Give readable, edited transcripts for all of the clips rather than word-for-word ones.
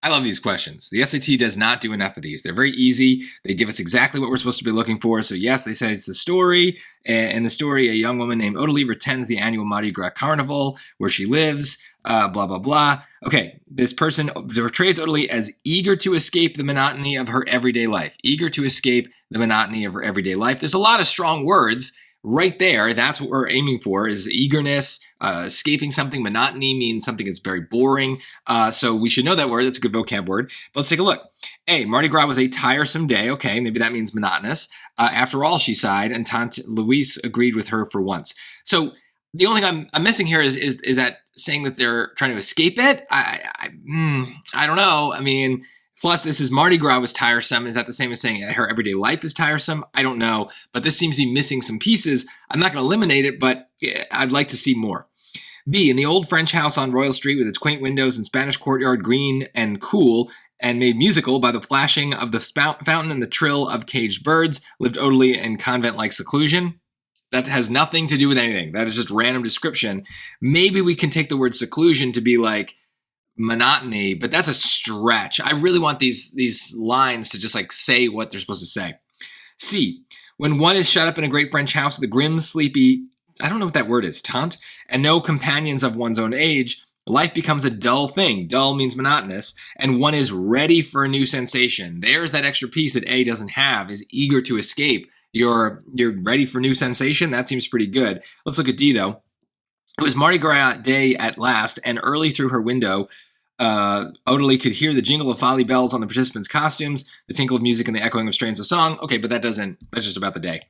I love these questions. The SAT does not do enough of these. They're very easy. They give us exactly what we're supposed to be looking for. So yes, they said it's a story. In the story, a young woman named Odalie attends the annual Mardi Gras Carnival where she lives, blah, blah, blah. Okay, this person portrays Odalie as eager to escape the monotony of her everyday life. Eager to escape the monotony of her everyday life. There's a lot of strong words right there. That's what we're aiming for, is eagerness, escaping something. Monotony means something that's very boring. So we should know that word. That's a good vocab word. But let's take a look. A, Mardi Gras was a tiresome day. Okay, maybe that means monotonous. After all, she sighed, and Tante Louise agreed with her for once. So the only thing I'm missing here is that saying that they're trying to escape it. I don't know. I mean, plus, this is Mardi Gras was tiresome. Is that the same as saying her everyday life is tiresome? I don't know, but this seems to be missing some pieces. I'm not going to eliminate it, but I'd like to see more. B, in the old French house on Royal Street with its quaint windows and Spanish courtyard, green and cool, and made musical by the plashing of the fountain and the trill of caged birds, lived Odalie in convent-like seclusion. That has nothing to do with anything. That is just random description. Maybe we can take the word seclusion to be like monotony, but that's a stretch. I really want these lines to just like say what they're supposed to say. C, when one is shut up in a great French house with a grim, sleepy, I don't know what that word is, tante, and no companions of one's own age, life becomes a dull thing. Dull means monotonous, and one is ready for a new sensation. There's that extra piece that A doesn't have, is eager to escape. You're ready for new sensation? That seems pretty good. Let's look at D, though. It was Mardi Gras day at last, and early through her window, Odalie could hear the jingle of folly bells on the participants' costumes, the tinkle of music, and the echoing of strains of song. Okay, but that's just about the day.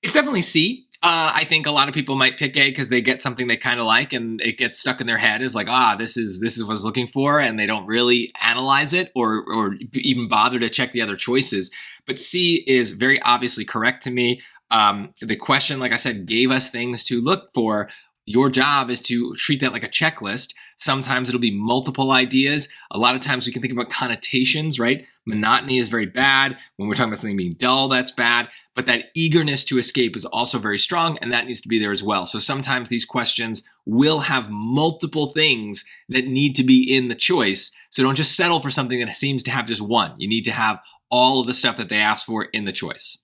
It's definitely C. I think a lot of people might pick A because they get something they kind of like and it gets stuck in their head. It's like, this is what I was looking for, and they don't really analyze it or even bother to check the other choices. But C is very obviously correct to me. The question, like I said, gave us things to look for. Your job is to treat that like a checklist. Sometimes it'll be multiple ideas. A lot of times we can think about connotations, right? Monotony is very bad. When we're talking about something being dull, that's bad. But that eagerness to escape is also very strong, and that needs to be there as well. So sometimes these questions will have multiple things that need to be in the choice. So don't just settle for something that seems to have just one. You need to have all of the stuff that they ask for in the choice.